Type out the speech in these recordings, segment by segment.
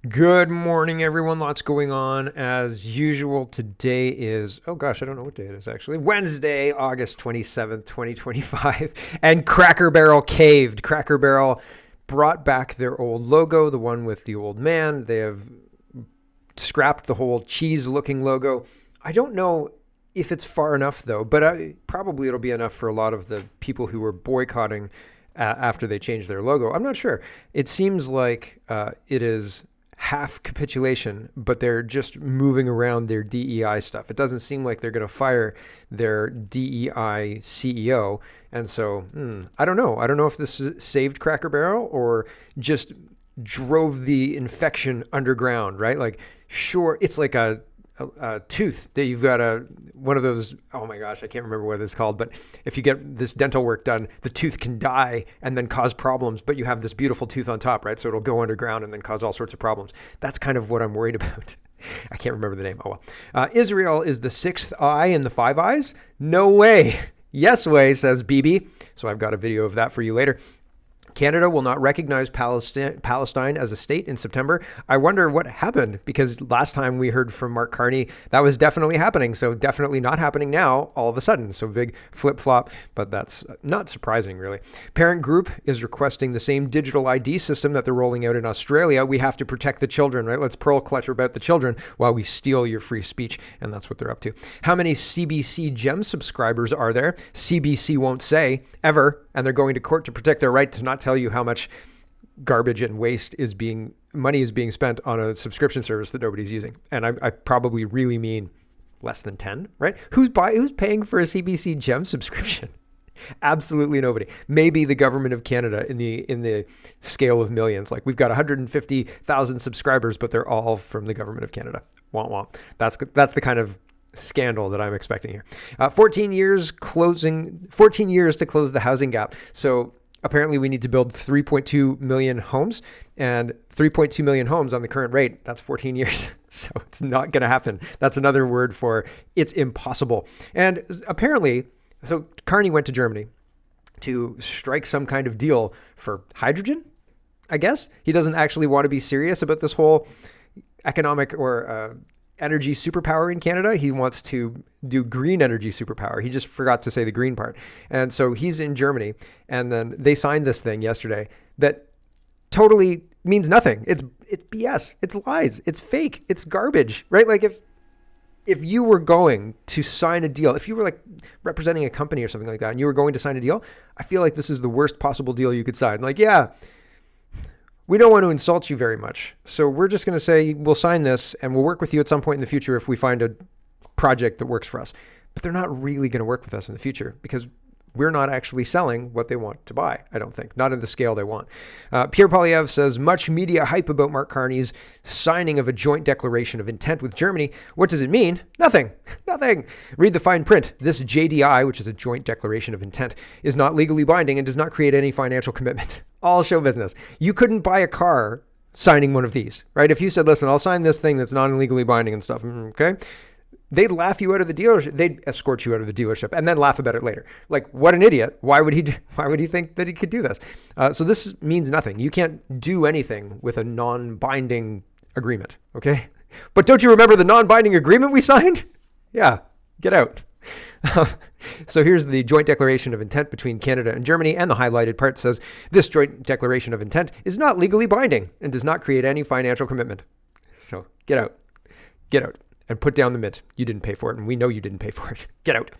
Good morning, everyone. Lots going on as usual. Today is, oh gosh, I don't know what day it is actually. Wednesday, August 27th, 2025. And Cracker Barrel caved. Cracker Barrel brought back their old logo, the one with the old man. They have scrapped the whole cheese looking logo. I don't know if it's far enough though, but probably it'll be enough for a lot of the people who were boycotting after they changed their logo. I'm not sure. It seems like it is half capitulation, but they're just moving around their DEI stuff. It doesn't seem like they're going to fire their DEI CEO. And so I don't know. I don't know if this saved Cracker Barrel or just drove the infection underground, right? Like, sure, it's like a tooth that you've got one of those, oh my gosh, I can't remember what it's called, but if you get this dental work done, the tooth can die and then cause problems, but you have this beautiful tooth on top, right? So it'll go underground and then cause all sorts of problems. That's kind of what I'm worried about. I can't remember the name. Oh well. Israel is the sixth eye in the Five Eyes? No way. Yes way, says BB. So I've got a video of that for you later. Canada will not recognize Palestine as a state in September. I wonder what happened, because last time we heard from Mark Carney, that was definitely happening. So definitely not happening now all of a sudden. So big flip-flop, but that's not surprising really. Parent Group is requesting the same digital ID system that they're rolling out in Australia. We have to protect the children, right? Let's pearl clutch about the children while we steal your free speech. And that's what they're up to. How many CBC Gem subscribers are there? CBC won't say ever. And they're going to court to protect their right to not tell you how much garbage and waste money is being spent on a subscription service that nobody's using. And I probably really mean less than 10, right? Who's paying for a CBC Gem subscription? Absolutely nobody. Maybe the government of Canada in the scale of millions. Like, we've got 150,000 subscribers, but they're all from the government of Canada. Womp womp. That's the kind of scandal that I'm expecting here. 14 years to close the housing gap. So apparently we need to build 3.2 million homes, and 3.2 million homes on the current rate, that's 14 years. So it's not going to happen. That's another word for it's impossible. And apparently, so Carney went to Germany to strike some kind of deal for hydrogen, I guess. He doesn't actually want to be serious about this whole economic or energy superpower in Canada. He wants to do green energy superpower. He just forgot to say the green part. And so he's in Germany, and then they signed this thing yesterday that totally means nothing. It's BS. It's lies. It's fake. It's garbage, right? Like, if you were going to sign a deal, if you were like representing a company or something like that, and you were going to sign a deal, I feel like this is the worst possible deal you could sign. Like, yeah, we don't want to insult you very much, so we're just going to say we'll sign this and we'll work with you at some point in the future if we find a project that works for us. But they're not really going to work with us in the future because we're not actually selling what they want to buy, I don't think. Not in the scale they want. Pierre Poilievre says, much media hype about Mark Carney's signing of a joint declaration of intent with Germany. What does it mean? Nothing. Nothing. Read the fine print. This JDI, which is a joint declaration of intent, is not legally binding and does not create any financial commitment. All show business. You couldn't buy a car signing one of these, right? If you said, listen, I'll sign this thing that's non-legally binding and stuff, okay? They'd laugh you out of the dealership. They'd escort you out of the dealership and then laugh about it later. Like, what an idiot. Why would he think that he could do this? So this means nothing. You can't do anything with a non-binding agreement, okay? But don't you remember the non-binding agreement we signed? Yeah, get out. So here's the joint declaration of intent between Canada and Germany, and the highlighted part says, this joint declaration of intent is not legally binding and does not create any financial commitment. So get out. Get out. And put down the mitt. You didn't pay for it, and we know you didn't pay for it. Get out.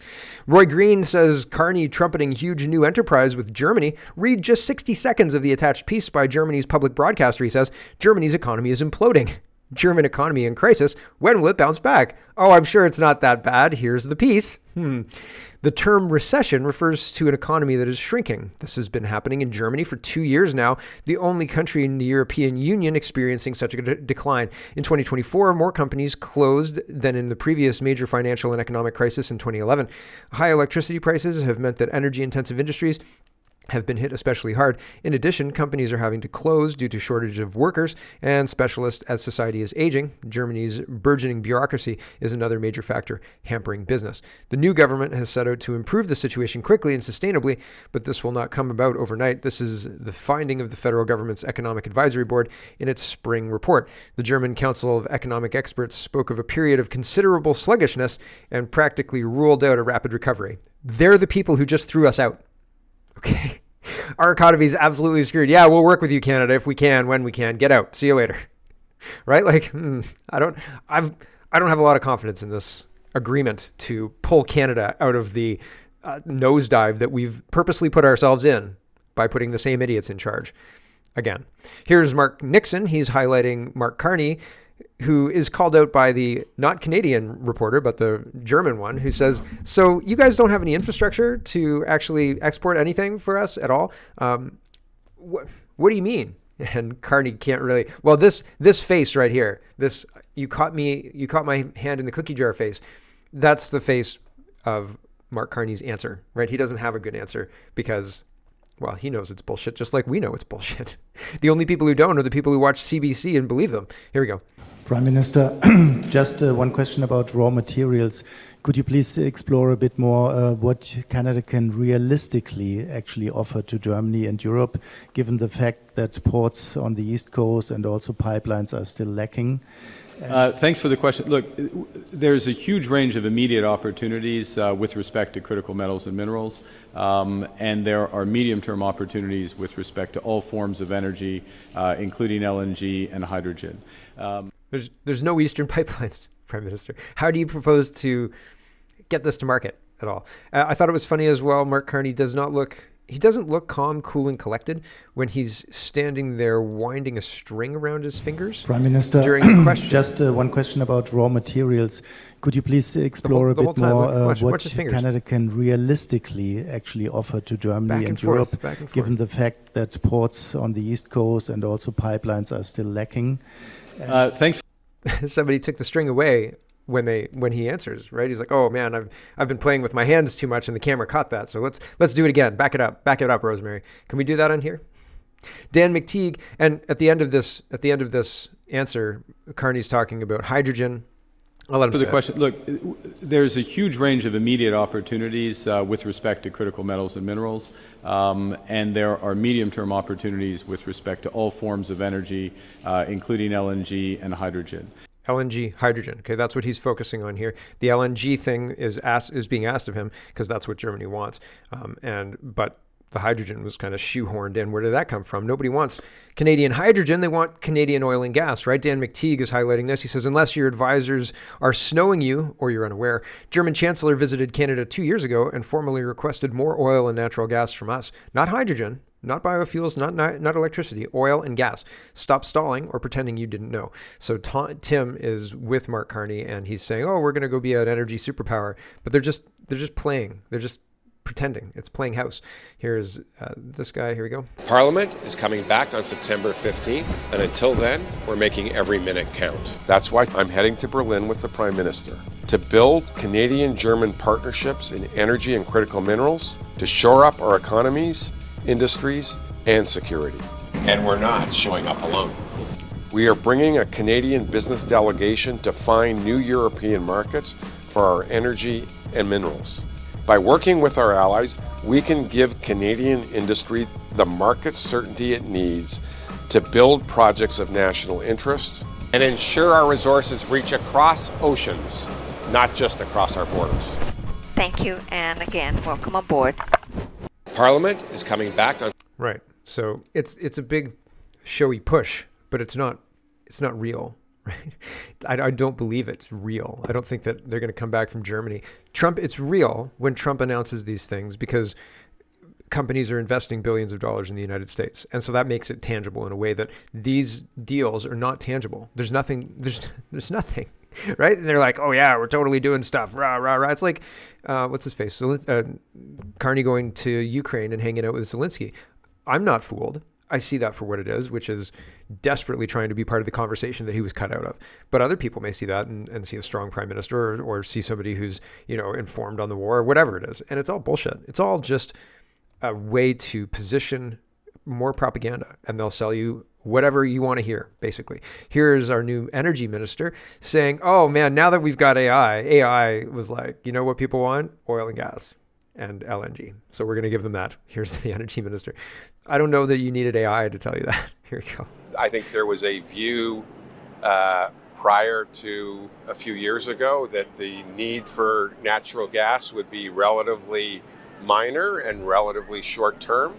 Roy Green says, Carney trumpeting huge new enterprise with Germany. Read just 60 seconds of the attached piece by Germany's public broadcaster. He says, Germany's economy is imploding. German economy in crisis. When will it bounce back? Oh, I'm sure it's not that bad. Here's the piece. The term recession refers to an economy that is shrinking. This has been happening in Germany for 2 years now, the only country in the European Union experiencing such a decline. In 2024, more companies closed than in the previous major financial and economic crisis in 2011. High electricity prices have meant that energy-intensive industries have been hit especially hard. In addition, companies are having to close due to shortage of workers and specialists as society is aging. Germany's burgeoning bureaucracy is another major factor hampering business. The new government has set out to improve the situation quickly and sustainably, but this will not come about overnight. This is the finding of the federal government's Economic Advisory Board in its spring report. The German Council of Economic Experts spoke of a period of considerable sluggishness and practically ruled out a rapid recovery. They're the people who just threw us out. Okay. Our economy is absolutely screwed. Yeah, we'll work with you, Canada, if we can, when we can. Get out. See you later. Right? Like, I don't have a lot of confidence in this agreement to pull Canada out of the nosedive that we've purposely put ourselves in by putting the same idiots in charge. Again, here's Mark Nixon. He's highlighting Mark Carney, who is called out by the not Canadian reporter, but the German one, who says, so you guys don't have any infrastructure to actually export anything for us at all? What do you mean? And Carney can't really, well, this face right here, this, you caught my hand in the cookie jar face. That's the face of Mark Carney's answer, right? He doesn't have a good answer because, well, he knows it's bullshit, just like we know it's bullshit. The only people who don't are the people who watch CBC and believe them. Here we go. Prime Minister, just one question about raw materials. Could you please explore a bit more what Canada can realistically actually offer to Germany and Europe, given the fact that ports on the East Coast and also pipelines are still lacking? Thanks for the question. Look, there's a huge range of immediate opportunities with respect to critical metals and minerals, and there are medium-term opportunities with respect to all forms of energy, including LNG and hydrogen. There's no Eastern pipelines, Prime Minister. How do you propose to get this to market at all? I thought it was funny as well. Mark Carney doesn't look calm, cool, and collected when he's standing there winding a string around his fingers. Prime Minister, during the question. Just one question about raw materials. Could you please explore a bit more what Canada can realistically actually offer to Germany and Europe, given the fact that ports on the East Coast and also pipelines are still lacking? Thanks. Somebody took the string away when he answers, right? He's like, "Oh man, I've been playing with my hands too much, and the camera caught that. So let's do it again. Back it up, Rosemary. Can we do that on here?" Dan McTeague, and at the end of this answer, Carney's talking about hydrogen. I'll let him for the say question. Look, there's a huge range of immediate opportunities with respect to critical metals and minerals, and there are medium-term opportunities with respect to all forms of energy, including LNG and hydrogen. LNG, hydrogen. Okay, that's what he's focusing on here. The LNG thing is being asked of him because that's what Germany wants, but the hydrogen was kind of shoehorned in. Where did that come from? Nobody wants Canadian hydrogen. They want Canadian oil and gas, right? Dan McTeague is highlighting this. He says, unless your advisors are snowing you or you're unaware, German Chancellor visited Canada 2 years ago and formally requested more oil and natural gas from us. Not hydrogen, not biofuels, not electricity, oil and gas. Stop stalling or pretending you didn't know. So Tim is with Mark Carney and he's saying, oh, we're going to go be an energy superpower. But they're just playing. They're just pretending. It's playing house. Here's this guy. Here we go. Parliament is coming back on September 15th, and until then, we're making every minute count. That's why I'm heading to Berlin with the Prime Minister to build Canadian-German partnerships in energy and critical minerals to shore up our economies, industries, and security. And we're not showing up alone. We are bringing a Canadian business delegation to find new European markets for our energy and minerals. By working with our allies, we can give Canadian industry the market certainty it needs to build projects of national interest and ensure our resources reach across oceans, not just across our borders. Thank you, and again, welcome aboard. Parliament is coming back on... Right. So it's a big showy push, but it's not real. Right? I don't believe it's real. I don't think that they're going to come back from Germany. It's real when Trump announces these things because companies are investing billions of dollars in the United States. And so that makes it tangible in a way that these deals are not tangible. There's nothing, right? And they're like, oh yeah, we're totally doing stuff. Rah, rah, rah. It's like, what's his face? Carney going to Ukraine and hanging out with Zelensky. I'm not fooled. I see that for what it is, which is desperately trying to be part of the conversation that he was cut out of. But other people may see that and see a strong prime minister or see somebody who's, informed on the war or whatever it is. And it's all bullshit. It's all just a way to position more propaganda, and they'll sell you whatever you want to hear, basically. Here's our new energy minister saying, oh man, now that we've got AI was like, you know what people want? Oil and gas and LNG. So we're going to give them that. Here's the energy minister. I don't know that you needed AI to tell you that. Here you go. I think there was a view prior to a few years ago that the need for natural gas would be relatively minor and relatively short term.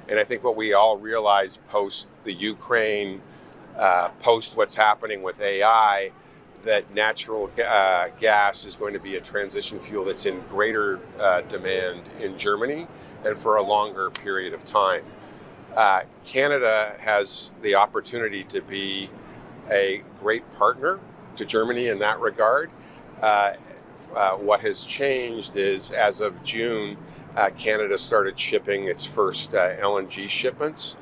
And I think what we all realize post the Ukraine, post what's happening with AI, that natural gas is going to be a transition fuel that's in greater demand in Germany and for a longer period of time. Canada has the opportunity to be a great partner to Germany in that regard. What has changed is, as of June, Canada started shipping its first LNG shipments.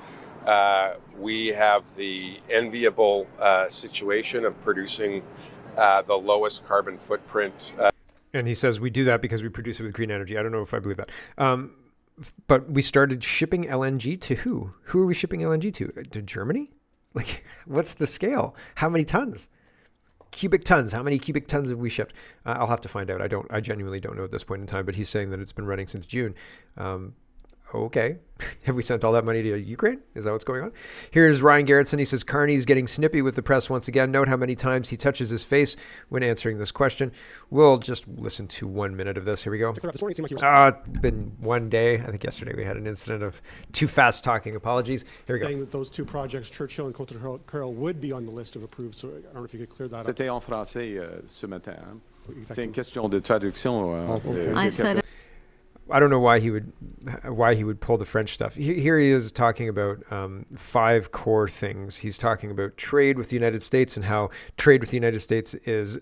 We have the enviable situation of producing the lowest carbon footprint. And he says we do that because we produce it with green energy. I don't know if I believe that. But we started shipping LNG to who? Who are we shipping LNG to? To Germany? Like, what's the scale? How many tons? Cubic tons. How many cubic tons have we shipped? I'll have to find out. I genuinely don't know at this point in time, but he's saying that it's been running since June. Okay. Have we sent all that money to Ukraine? Is that what's going on? Here's Ryan Garrettson. He says, Carney's getting snippy with the press once again. Note how many times he touches his face when answering this question. We'll just listen to 1 minute of this. Here we go. It's been one day. I think yesterday we had an incident of too fast talking. Apologies. Here we go. Saying that those two projects, Churchill and Cote-Curl, would be on the list of approved. So I don't know if you could clear that up. C'était en français ce matin. Exactement. C'est une question de traduction. Okay. I said I don't know why he would pull the French stuff. Here he is talking about 5 core things. He's talking about trade with the United States and how trade with the United States is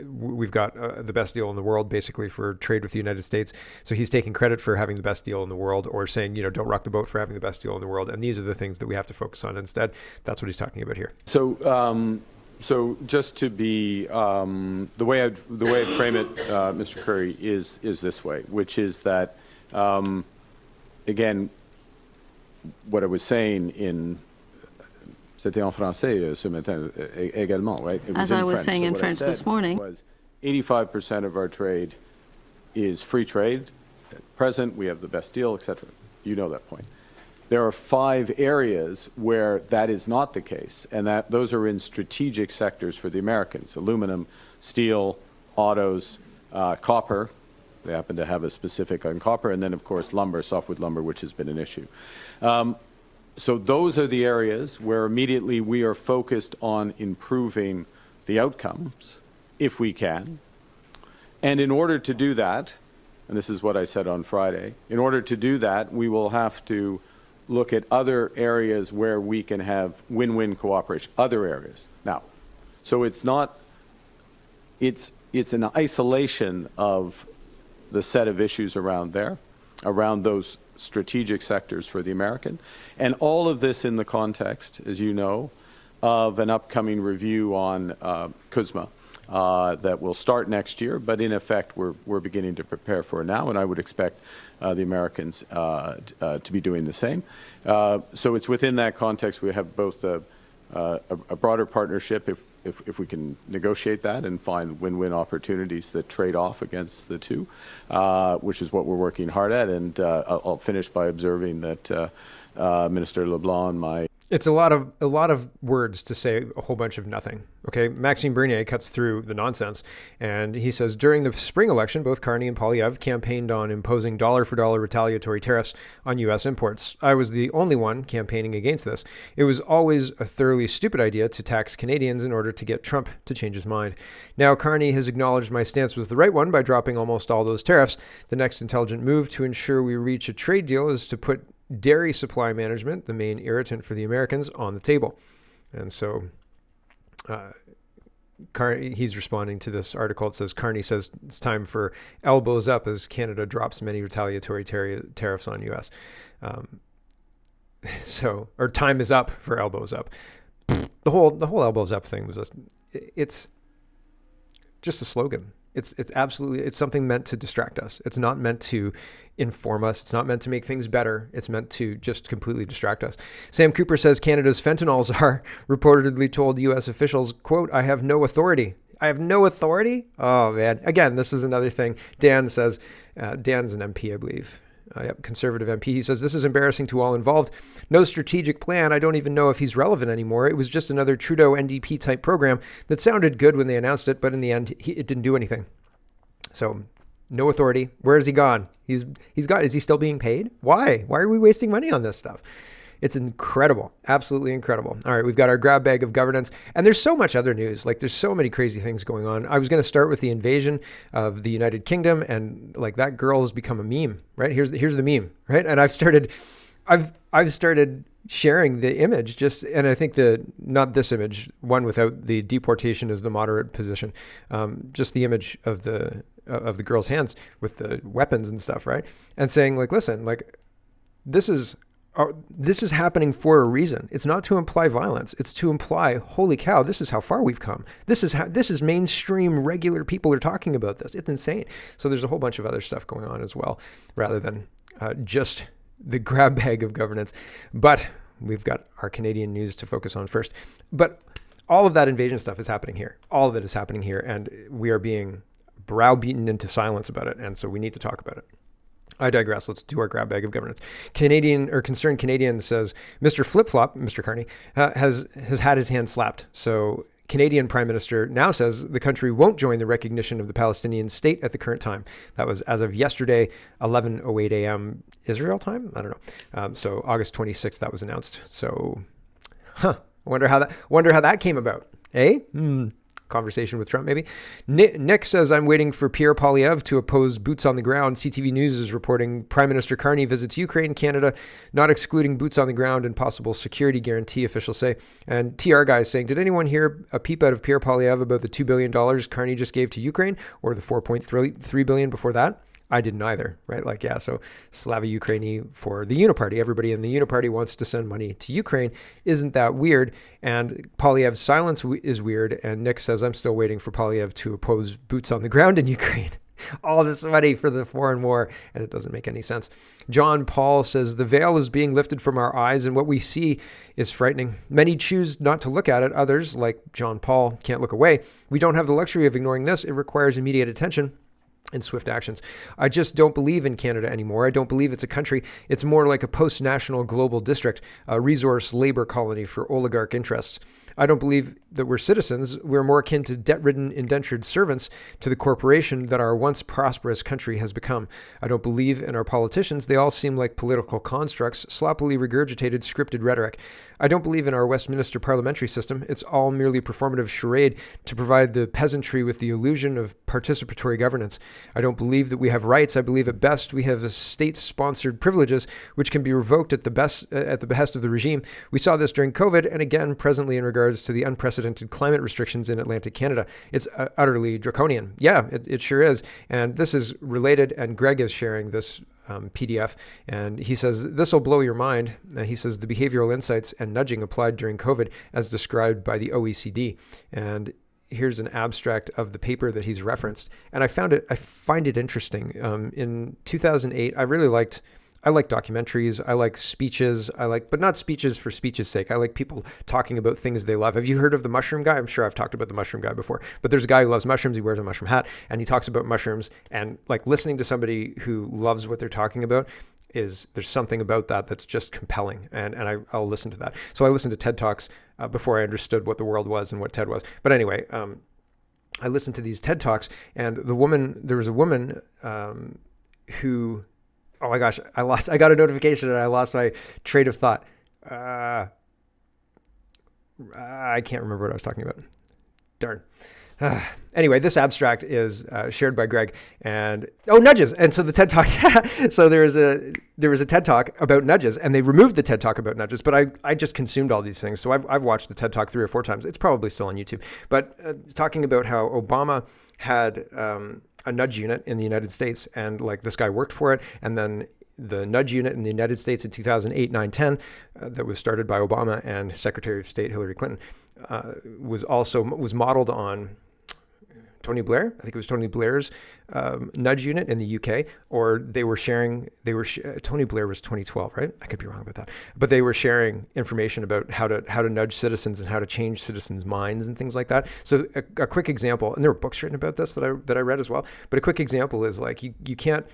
we've got the best deal in the world, basically, for trade with the United States. So he's taking credit for having the best deal in the world, or saying, don't rock the boat for having the best deal in the world. And these are the things that we have to focus on instead. That's what he's talking about here. So just to be the way I'd frame it, Mr. Curry, is this way, which is that again, what I was saying in c'était en français ce matin également, right? It was as I was saying in what French I said this morning. was 85% of our trade is free trade. At present, we have the best deal, etc. You know that point. There are 5 areas where that is not the case, and that those are in strategic sectors for the Americans: aluminum, steel, autos, copper. They happen to have a specific on copper, and then, of course, lumber, softwood lumber, which has been an issue. So those are the areas where immediately we are focused on improving the outcomes, if we can. And in order to do that, and this is what I said on Friday, in order to do that, we will have to look at other areas where we can have win-win cooperation, other areas. Now, so it's an isolation of the set of issues around those strategic sectors for the American. And all of this in the context, as you know, of an upcoming review on CUSMA that will start next year, but in effect we're beginning to prepare for it now, and I would expect the Americans to be doing the same. So it's within that context we have both a broader partnership, if we can negotiate that and find win-win opportunities that trade off against the two, which is what we're working hard at. And I'll finish by observing that Minister LeBlanc, It's a lot of words to say a whole bunch of nothing. Okay, Maxime Bernier cuts through the nonsense, and he says during the spring election, both Carney and Poilievre campaigned on imposing dollar-for-dollar retaliatory tariffs on U.S. imports. I was the only one campaigning against this. It was always a thoroughly stupid idea to tax Canadians in order to get Trump to change his mind. Now Carney has acknowledged my stance was the right one by dropping almost all those tariffs. The next intelligent move to ensure we reach a trade deal is to put dairy supply management, the main irritant for the Americans, on the table. And so he's responding to this article. It says, Carney says it's time for elbows up as Canada drops many retaliatory tariffs on U.S. Or time is up for elbows up. The whole elbows up thing was it's just a slogan. It's absolutely, it's something meant to distract us. It's not meant to inform us. It's not meant to make things better. It's meant to just completely distract us. Sam Cooper says Canada's fentanyl czar reportedly told U.S. officials, quote, "I have no authority." I have no authority? Oh, man. Again, this was another thing. Dan says, Dan's an MP, I believe. Yep, conservative MP. He says, "This is embarrassing to all involved. No strategic plan. I don't even know if he's relevant anymore. It was just another Trudeau NDP type program that sounded good when they announced it, but in the end, it didn't do anything." So no authority. Where has he gone? Is he still being paid? Why? Why are we wasting money on this stuff? It's incredible. Absolutely incredible. All right, we've got our grab bag of governance. And there's so much other news. Like, there's so many crazy things going on. I was going to start with the invasion of the United Kingdom, and like that girl has become a meme, right? Here's the meme, right? And I've started sharing the image and I think not this image, one without the deportation as the moderate position, just the image of the girl's hands with the weapons and stuff, right? And saying like, listen, like this is happening for a reason. It's not to imply violence. It's to imply, holy cow, this is how far we've come. This is mainstream regular people are talking about this. It's insane. So there's a whole bunch of other stuff going on as well, rather than just the grab bag of governance. But we've got our Canadian news to focus on first. But all of that invasion stuff is happening here. All of it is happening here. And we are being browbeaten into silence about it. And so we need to talk about it. I digress. Let's do our grab bag of governance. Concerned Canadian says, Mr. Flip-Flop, Mr. Carney, has had his hand slapped. So Canadian Prime Minister now says the country won't join the recognition of the Palestinian state at the current time. That was as of yesterday, 11:08 a.m. Israel time? I don't know. So August 26th, that was announced. So, wonder how that came about. Eh? Conversation with Trump, maybe. Nick says, I'm waiting for Pierre Poilievre to oppose boots on the ground. CTV News is reporting Prime Minister Carney visits Ukraine, Canada, not excluding boots on the ground and possible security guarantee, officials say. And TR guy is saying, did anyone hear a peep out of Pierre Poilievre about the $2 billion Carney just gave to Ukraine, or the $4.3 billion before that? I didn't either, right? Like, yeah, so Slava Ukraini for the Uniparty. Everybody in the Uniparty wants to send money to Ukraine. Isn't that weird? And Poilievre's silence is weird. And Nick says, I'm still waiting for Poilievre to oppose boots on the ground in Ukraine. All this money for the foreign war, and it doesn't make any sense. John Paul says, the veil is being lifted from our eyes, and what we see is frightening. Many choose not to look at it. Others, like John Paul, can't look away. We don't have the luxury of ignoring this. It requires immediate attention and swift actions. I just don't believe in Canada anymore. I don't believe it's a country. It's more like a post-national global district, a resource labor colony for oligarch interests. I don't believe that we're citizens. We're more akin to debt-ridden indentured servants to the corporation that our once prosperous country has become. I don't believe in our politicians. They all seem like political constructs, sloppily regurgitated scripted rhetoric. I don't believe in our Westminster parliamentary system. It's all merely performative charade to provide the peasantry with the illusion of participatory governance. I don't believe that we have rights. I believe at best we have state-sponsored privileges which can be revoked at the behest of the regime. We saw this during COVID and again presently in regards to the unprecedented climate restrictions in Atlantic Canada. It's utterly draconian. Yeah, it sure is. And this is related, and Greg is sharing this PDF, and he says, this will blow your mind. He says, the behavioral insights and nudging applied during COVID as described by the OECD. And here's an abstract of the paper that he's referenced. And I find it interesting. In 2008, I like documentaries. I like speeches. But not speeches for speech's sake. I like people talking about things they love. Have you heard of the mushroom guy? I'm sure I've talked about the mushroom guy before, but there's a guy who loves mushrooms. He wears a mushroom hat and he talks about mushrooms, and like listening to somebody who loves what they're talking about there's something about that that's just compelling. And I'll listen to that. So I listened to TED Talks before I understood what the world was and what TED was. But anyway, I listened to these TED Talks, and there was a woman who, oh my gosh, I got a notification and I lost my train of thought. I can't remember what I was talking about. Darn. Anyway, this abstract is shared by Greg, and nudges. And so the TED Talk, so there was a TED Talk about nudges, and they removed the TED Talk about nudges, but I just consumed all these things. So I've watched the TED Talk 3 or 4 times. It's probably still on YouTube, but talking about how Obama had a nudge unit in the United States, and like this guy worked for it, and then the nudge unit in the United States in 2008, 9, 10, that was started by Obama and Secretary of State Hillary Clinton, was modeled on Tony Blair. I think it was Tony Blair's nudge unit in the UK, or they were sharing. Tony Blair was 2012, right? I could be wrong about that, but they were sharing information about how to nudge citizens and how to change citizens' minds and things like that. So a quick example, and there were books written about this that I read as well. But a quick example is like you can't.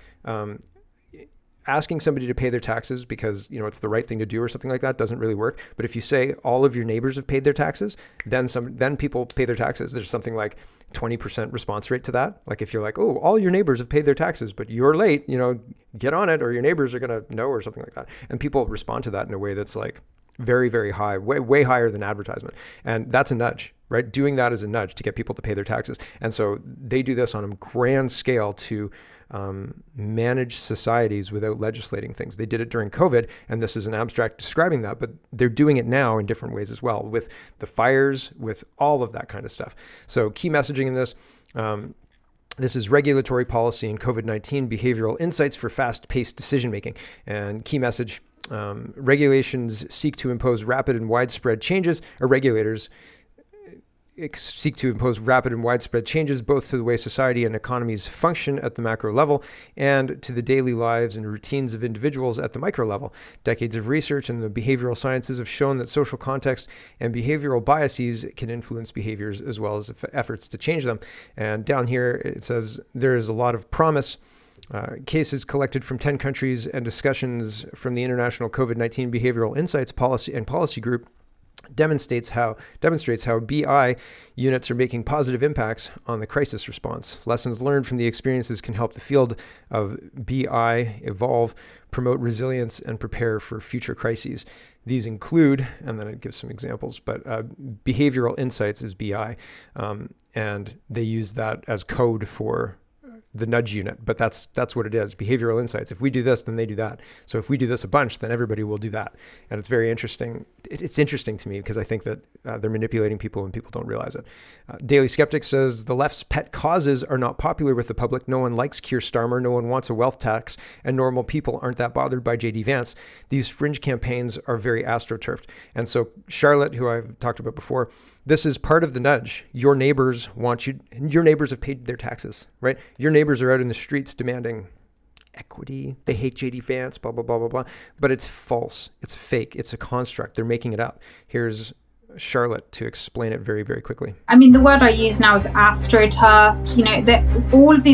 Asking somebody to pay their taxes because it's the right thing to do or something like that doesn't really work. But if you say all of your neighbors have paid their taxes, then people pay their taxes. There's something like 20% response rate to that. Like if you're like, oh, all your neighbors have paid their taxes, but you're late, get on it, or your neighbors are gonna know, or something like that. And people respond to that in a way that's like very, very high, way higher than advertisement. And that's a nudge, right? Doing that is a nudge to get people to pay their taxes. And so they do this on a grand scale to manage societies without legislating things. They did it during COVID, and this is an abstract describing that, but they're doing it now in different ways as well, with the fires, with all of that kind of stuff. So key messaging in this, this is regulatory policy and COVID-19 behavioral insights for fast-paced decision-making. And key message, regulations seek to impose rapid and widespread changes, or regulators seek to impose rapid and widespread changes both to the way society and economies function at the macro level and to the daily lives and routines of individuals at the micro level. Decades of research in the behavioral sciences have shown that social context and behavioral biases can influence behaviors as well as efforts to change them. And down here it says there is a lot of promise. Cases collected from 10 countries and discussions from the International COVID-19 Behavioral Insights Policy Group demonstrates how BI units are making positive impacts on the crisis response. Lessons learned from the experiences can help the field of BI evolve, promote resilience, and prepare for future crises. These include, and then it gives some examples, but behavioral insights is BI, and they use that as code for the nudge unit, but that's what it is, behavioral insights. If we do this, then they do that. So if we do this a bunch, then everybody will do that. And it's very interesting. It's interesting to me because I think that they're manipulating people and people don't realize it. Daily Skeptic says, the left's pet causes are not popular with the public. No one likes Keir Starmer. No one wants a wealth tax. And normal people aren't that bothered by J.D. Vance. These fringe campaigns are very astroturfed. And so Charlotte, who I've talked about before, this is part of the nudge. Your neighbors want you, your neighbors have paid their taxes, right? Your neighbors are out in the streets demanding equity. They hate J.D. Vance, blah, blah, blah, blah, blah. But it's false. It's fake. It's a construct. They're making it up. Here's Charlotte to explain it very, very quickly. I mean, the word I use now is astroturfed. All of these